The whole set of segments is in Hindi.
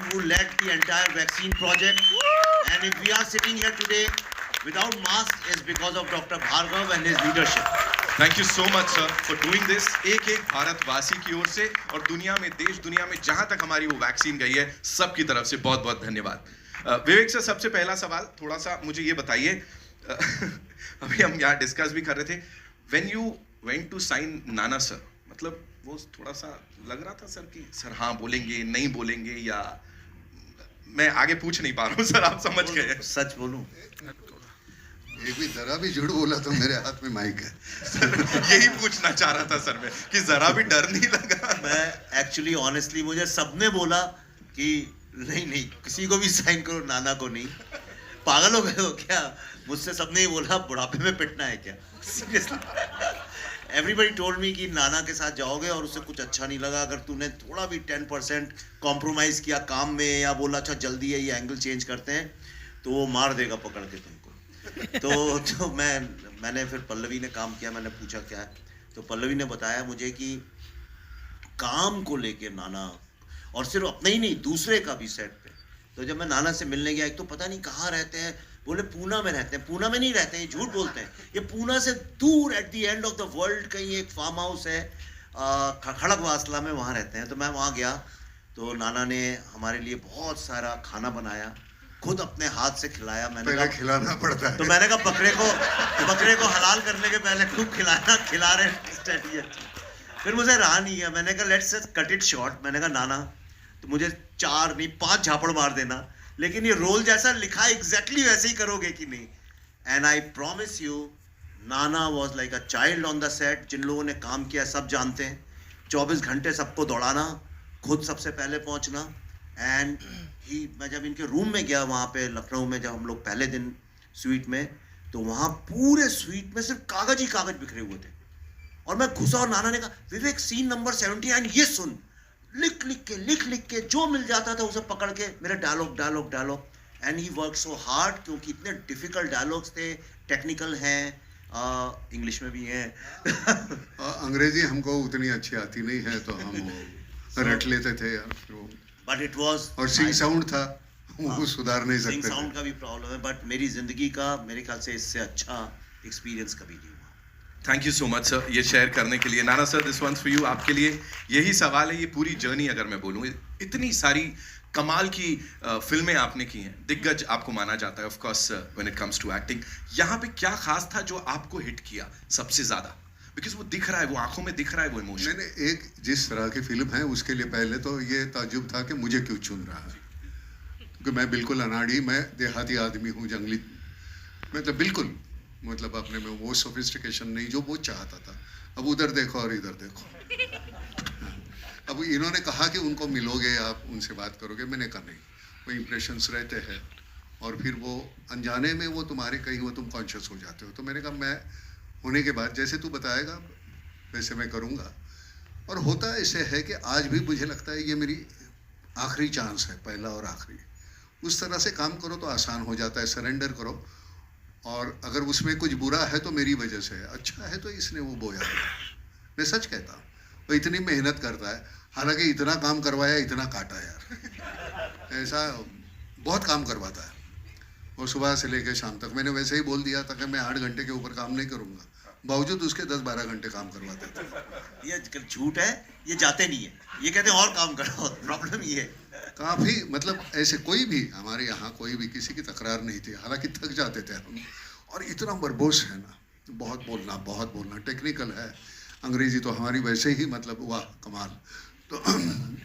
who led the entire vaccine project. And if we are sitting here today without mask is because of Dr. Bhargav and his leadership. Thank you so much sir for doing this एक एक भारतवासी की ओर से और दुनिया में देश दुनिया में जहां तक हमारी वो वैक्सीन गई है सबकी तरफ से बहुत बहुत धन्यवाद। विवेक सर सबसे पहला सवाल थोड़ा सा मुझे ये बताइए अभी हम यहाँ डिस्कस भी कर रहे थे when you went to sign Nana sir मतलब वो थोड़ा सा लग रहा था सर कि सर हाँ बोलेंगे नहीं बोलेंगे या मैं आगे पूछ नहीं पा रहा हूँ सर आप समझ गए। सच बोलूं एक भी जरा भी झूठ बोला तो मेरे हाथ में माइक है। सर यही पूछना चाह रहा था सर मैं कि जरा भी डर नहीं लगा। मैं एक्चुअली ऑनेस्टली मुझे सबने बोला कि नहीं नहीं किसी को भी साइन करो नाना को नहीं, पागल हो गए हो क्या? मुझसे सबने ही बोला बुढ़ापे में पिटना है क्या? सीरियसली एवरीबडी टोल्ड मी कि नाना के साथ जाओगे और उससे कुछ अच्छा नहीं लगा अगर तूने थोड़ा भी 10% कॉम्प्रोमाइज़ किया काम में या बोला अच्छा जल्दी है ये एंगल चेंज करते हैं तो वो मार देगा पकड़ के तुमको। तो मैंने फिर पल्लवी ने काम किया, मैंने पूछा क्या है तो पल्लवी ने बताया मुझे कि काम को लेके नाना और सिर्फ अपने ही नहीं दूसरे का भी सेट पे। तो जब मैं नाना से मिलने गया एक तो पता नहीं कहाँ रहते हैं, बोले पूना में रहते हैं। पूना में नहीं रहते हैं, झूठ बोलते हैं। ये पूना से दूर at the end of the world कहीं एक फार्म हाउस है खड़गवासला में, वहाँ रहते हैं। तो मैं वहाँ गया तो नाना ने हमारे लिए बहुत सारा खाना बनाया, खुद अपने हाथ से खिलाया। मैंने पहले खिलाना पड़ता है तो मैंने कहा बकरे को हलाल करने के पहले खूब खिला रहे स्ट्रेटजी अच्छी। फिर मुझे रहा नहीं है, मैंने कहा लेट्स कट इट शॉर्ट। मैंने कहा नाना तो मुझे 4 नहीं 5 झापड़ मार देना, लेकिन ये रोल जैसा लिखा है एग्जैक्टली वैसे ही करोगे कि नहीं? And I promise you Nana was like a child on the set. जिन लोगों ने काम किया सब जानते हैं, 24 घंटे सबको दौड़ाना, खुद सबसे पहले पहुंचना। एंड मैं जब इनके रूम में गया वहाँ पे लखनऊ में, जब हम लोग पहले दिन स्वीट में, तो वहाँ पूरे स्वीट में सिर्फ कागज ही कागज बिखरे हुए थे। और मैं घुसा और नाना ने कहा विवेक सीन नंबर 79 ये सुन, लिख के जो मिल जाता था उसे पकड़ के मेरे dialogue. And he work so hard क्योंकि इतने डिफिकल्ट डायलॉग्स थे, टेक्निकल हैं, इंग्लिश में भी हैं। अंग्रेजी हमको उतनी अच्छी आती नहीं है तो हम रट लेते थे यार। बट इट वाज और सिंग साउंड था वो सुधार नहीं सिंग सकते साउंड थे। का भी प्रॉब्लम है, बट मेरी जिंदगी का मेरे ख्याल से इससे अच्छा एक्सपीरियंस कभी नहीं हुआ। Thank you so much sir ये शेयर करने के लिए। Nana sir this one's for you, आपके लिए यही सवाल है। ये पूरी जर्नी अगर मैं बोलूँ, इतनी सारी कमाल की फिल्में आपने की हैं, दिग्गज आपको माना जाता है of course when it comes to acting. यहाँ पे क्या खास था जो आपको हिट किया सबसे ज्यादा? बिकॉज वो दिख रहा है, वो आंखों में दिख रहा है वो इमोशन। मैंने एक जिस तरह की फिल्म है उसके लिए पहले तो ये ताज्जुब था कि मुझे क्यों चुन रहा है, क्योंकि मैं बिल्कुल अनाड़ी, मैं देहाती आदमी हूँ, जंगली, मतलब बिल्कुल मतलब अपने में वो सोफिस्टिकेशन नहीं जो वो चाहता था। अब उधर देखो और इधर देखो। अब इन्होंने कहा कि उनको मिलोगे आप उनसे बात करोगे, मैंने कहा नहीं, वो इम्प्रेशंस रहते हैं और फिर वो अनजाने में वो तुम्हारे कहीं वो तुम कॉन्शियस हो जाते हो। तो मैंने कहा मैं होने के बाद जैसे तू बताएगा वैसे मैं करूँगा। और होता ऐसे है कि आज भी मुझे लगता है ये मेरी आखिरी चांस है, पहला और आखिरी। उस तरह से काम करो तो आसान हो जाता है, सरेंडर करो। और अगर उसमें कुछ बुरा है तो मेरी वजह से है, अच्छा है तो इसने वो बोया है। मैं सच कहता हूँ, वो इतनी मेहनत करता है, हालांकि इतना काम करवाया इतना काटा यार, ऐसा बहुत काम करवाता है। और सुबह से लेकर शाम तक मैंने वैसे ही बोल दिया था कि मैं 8 घंटे के ऊपर काम नहीं करूँगा, बावजूद उसके 10-12 घंटे काम करवाते थे। ये झूठ है, ये जाते नहीं है, ये कहते हैं और काम करो। प्रॉब्लम ये है काफ़ी मतलब ऐसे कोई भी हमारे यहाँ कोई भी किसी की तकरार नहीं थी, हालांकि थक जाते थे हम। और इतना बरबोस है ना, बहुत बोलना टेक्निकल है। अंग्रेजी तो हमारी वैसे ही मतलब वाह कमाल।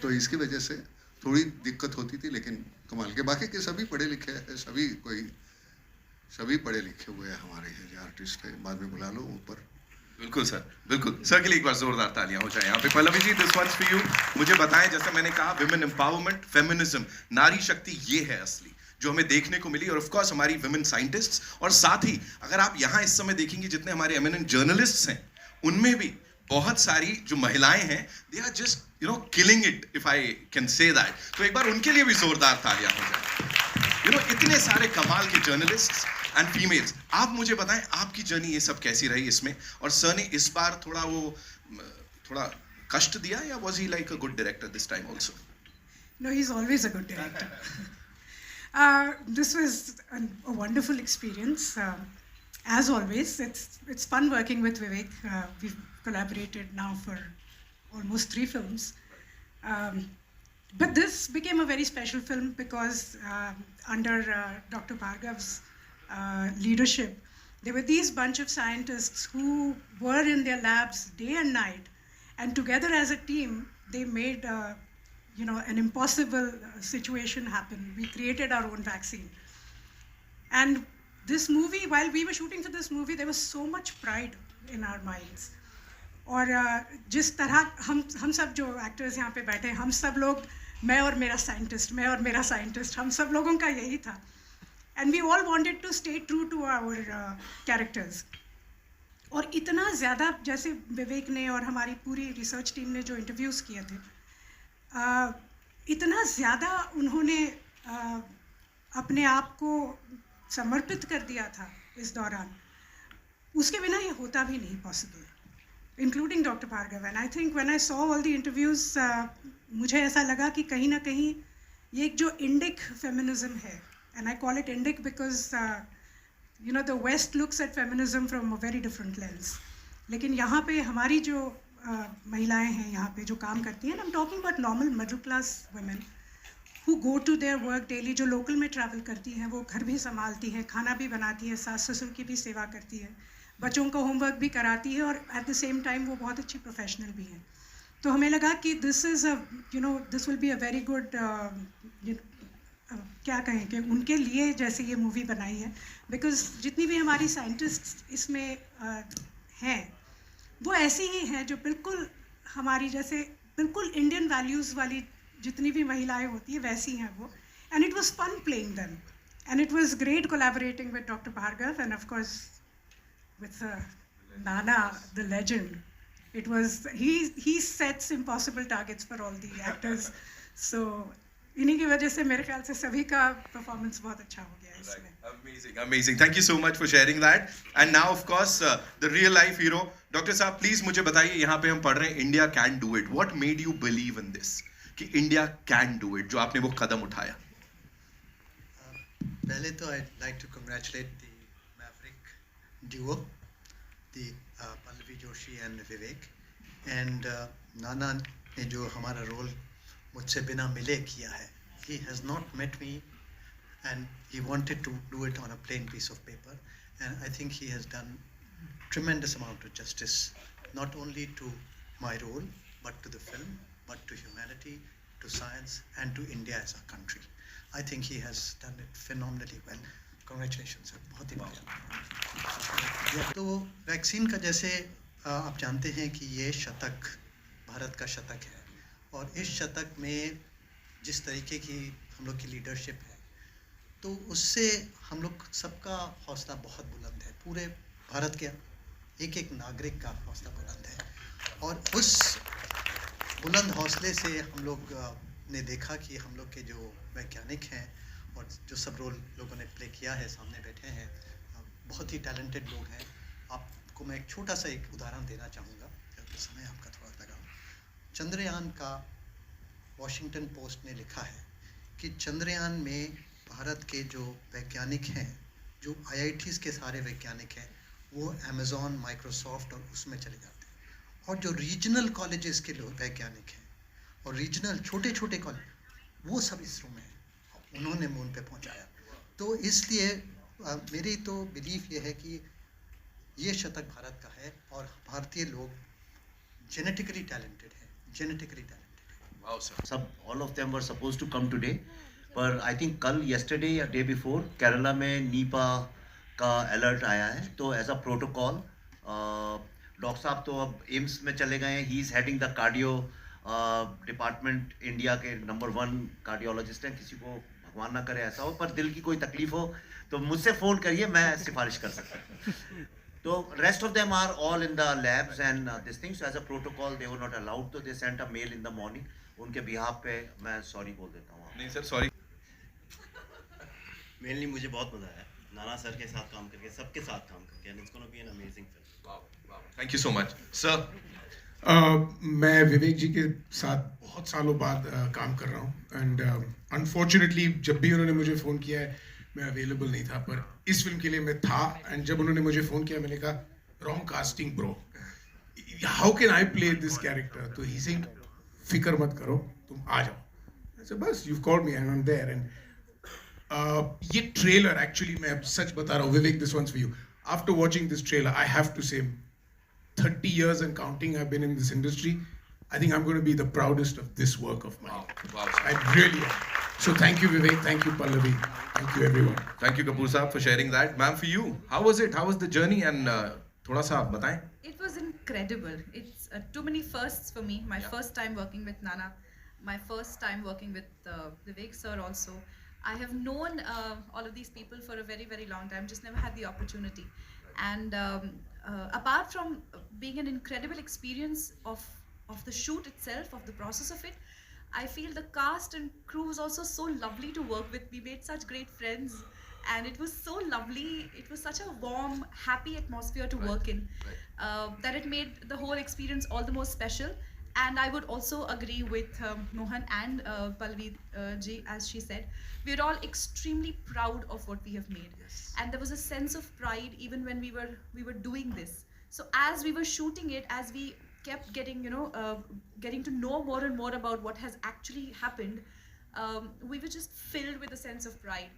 तो इसकी वजह से थोड़ी दिक्कत होती थी, लेकिन कमाल के बाकी के सभी पढ़े लिखे हैं, सभी पढ़े लिखे हुए हैं हमारे ये आर्टिस्ट है। बाद में बुला लो ऊपर। बिल्कुल सर, बिल्कुल सर के लिए एक बार जोरदार तालियां हो जाए यहाँ पे। Pallavi ji this one's for you, मुझे बताएं जैसे मैंने कहा विमेन एम्पावरमेंट, फेमिनिज्म, नारी शक्ति ये है असली जो हमें देखने को मिली। और ऑफ कोर्स हमारी विमेन साइंटिस्ट्स, और साथ ही अगर आप यहाँ इस समय देखेंगे जितने हमारे एमिनेंट जर्नलिस्ट्स हैं उनमें भी बहुत सारी जो महिलाएं हैं, they are just killing it if I can say that. तो एक बार उनके लिए भी जोरदार तालियां हो जाए। इतने सारे कमाल के जर्नलिस्ट्स एंड फीमेल्स। आप मुझे बताएं आपकी जर्नी ये सब कैसी रही इसमें, और सर ने इस बार थोड़ा कष्ट दिया या was he like a good director this time also? No, he's always a good director. This was a wonderful experience. As always, it's fun working with Vivek. We've collaborated now for almost 3 films. But this became a very special film because under Dr. Bhargav's leadership, there were these bunch of scientists who were in their labs day and night, and together as a team, they made an impossible situation happen. We created our own vaccine. And this movie, while we were shooting for this movie, there was so much pride in our minds. और जिस तरह हम सब जो एक्टर्स यहाँ पे बैठे हैं, हम सब लोग, मैं और मेरा साइंटिस्ट, हम सब लोगों का यही था. And we all wanted to stay true to our characters. और इतना ज़्यादा, जैसे विवेक ने और हमारी पूरी रिसर्च टीम ने जो इंटरव्यूज़ किए थे, इतना ज़्यादा उन्होंने अपने आप को समर्पित कर दिया था इस दौरान, उसके बिना ये होता भी नहीं possible, including doctor Bhargav. And I think when I saw all the interviews, मुझे ऐसा लगा कि कहीं ना कहीं ये एक जो इंडिक फेमिनिज्म है, and I call it Indic because the west looks at feminism from a very different lens, लेकिन यहाँ पे हमारी जो महिलाएं हैं यहाँ पे जो काम करती हैं, I am talking about normal middle class women who go to their work daily, जो लोकल में ट्रैवल करती हैं, वो घर भी संभालती हैं, खाना भी बनाती है, सास ससुर की भी सेवा करती है, बच्चों का होमवर्क भी कराती है, और एट द सेम टाइम वो बहुत अच्छी प्रोफेशनल भी हैं. तो हमें लगा कि this will be a very good, क्या कहें कि उनके लिए जैसे ये मूवी बनाई है, बिकॉज जितनी भी हमारी साइंटिस्ट इसमें हैं, वो ऐसी ही हैं जो बिल्कुल हमारी जैसे बिल्कुल इंडियन वैल्यूज़ वाली जितनी भी महिलाएं होती हैं वैसी हैं वो. And it was fun playing them, and it was great collaborating with doctor Bhargav, and of course with Nana the legend. It was he sets impossible targets for all the actors. So इन्हीं की वजह से मेरे ख्याल से सभी का परफॉर्मेंस बहुत अच्छा हो गया इसमें. Amazing. Thank you so much for sharing that. And now, of course, the real life hero, Dr. साहब, please मुझे बताइए, यहाँ पे हम पढ़ रहे हैं India can do it. What made you believe in this? कि India can do it, जो आपने वो कदम उठाया. पहले तो I'd like to congratulate the Maverick duo, the Pallavi Joshi and Vivek, and Nana ने जो हमारा रोल मुझसे बिना मिले किया है. He has not met me, and he wanted to do it on a plain piece of paper, and I think he has done tremendous amount of justice, not only to my role, but to the film, but to humanity, to science, and to India as a country. I think he has done it phenomenally well. Congratulations, sir. बहुत ही बढ़िया. तो वैक्सीन का जैसे आप जानते हैं कि ये शतक भारत का शतक है, और इस शतक में जिस तरीके की हम लोग की लीडरशिप है, तो उससे हम लोग सबका हौसला बहुत बुलंद है. पूरे भारत के एक एक नागरिक का हौसला बुलंद है, और उस बुलंद हौसले से हम लोग ने देखा कि हम लोग के जो वैज्ञानिक हैं और जो सब रोल लोगों ने प्ले किया है, सामने बैठे हैं, बहुत ही टैलेंटेड लोग हैं. आपको मैं एक छोटा सा एक उदाहरण देना चाहूँगा, तो समय आपका थोड़ा लगा. चंद्रयान का वॉशिंगटन पोस्ट ने लिखा है कि चंद्रयान में भारत के जो वैज्ञानिक हैं, जो IITs के सारे वैज्ञानिक हैं, वो अमेज़ॉन, माइक्रोसॉफ्ट और उसमें चले जाते हैं, और जो रीजनल कॉलेजेस के लोग वैज्ञानिक हैं और रीजनल छोटे छोटे कॉलेज, वो सब इसरो में हैं, उन्होंने मून पे पहुंचाया. तो इसलिए मेरी तो बिलीफ ये है कि ये शतक भारत का है, और भारतीय लोग जेनेटिकली टैलेंटेड हैं, जेनेटिकली टैलेंटेड. Wow, sir. सब all of them were supposed to come today, पर आई थिंक कल yesterday या डे बिफोर केरला में नीपा का अलर्ट आया है. तो एज अ प्रोटोकॉल डॉक्टर साहब तो अब एम्स में चले गए हैं. He is heading the cardio department, India के नंबर 1 कार्डियोलॉजिस्ट हैं. किसी को भगवान ना करे ऐसा हो, पर दिल की कोई तकलीफ हो तो मुझसे फ़ोन करिए, मैं सिफारिश कर सकता हूँ. तो rest of them are all in the labs and this things. As a protocol they were not allowed, तो they sent a mail in the morning. उनके बिहाफ पे मैं सॉरी बोल देता हूँ. नहीं सर, सॉरी. मेनली मुझे बहुत मज़ा आया नाना सर के साथ काम करके, सबके साथ काम करके, and it's gonna be an amazing film. Wow. Thank you so much, sir. मैं विवेक जी के साथ बहुत सालों बाद काम कर रहा हूँ एंड अनफॉर्चुनेटली जब भी उन्होंने मुझे फ़ोन किया है मैं अवेलेबल नहीं था, पर इस फिल्म के लिए मैं था एंड जब उन्होंने मुझे फ़ोन किया मैंने कहा wrong casting bro, how can I play this character, तो ही सेड फिक्र मत करो तुम आ जाओ। ऐसे बस you called me and I am there and ये ट्रेलर एक्चुअली मैं अब सच बता रहा हूँ Vivek, this one's for you, after watching this trailer I have to say 30 years and counting I've been in this industry, I think I'm going to be the proudest of this work of mine. Wow. I really am. So thank you Vivek, thank you Pallavi, thank you everyone. Thank you Kapoor साहब for sharing that. Ma'am, for you, how was it? How was the journey? And थोड़ा सा आप बताएं. It was incredible. It's too many firsts for me. My first time working with Nana, my first time working with Vivek sir also. I have known all of these people for a very, very long time, just never had the opportunity. And apart from being an incredible experience of the shoot itself, of the process of it, I feel the cast and crew was also so lovely to work with. We made such great friends and it was so lovely. It was such a warm, happy atmosphere to work in, that it made the whole experience all the more special. And I would also agree with Mohan and Pallavi ji, as she said, we're all extremely proud of what we have made. Yes. And there was a sense of pride even when we were doing this. So as we were shooting it, as we kept getting, getting to know more and more about what has actually happened, we were just filled with a sense of pride.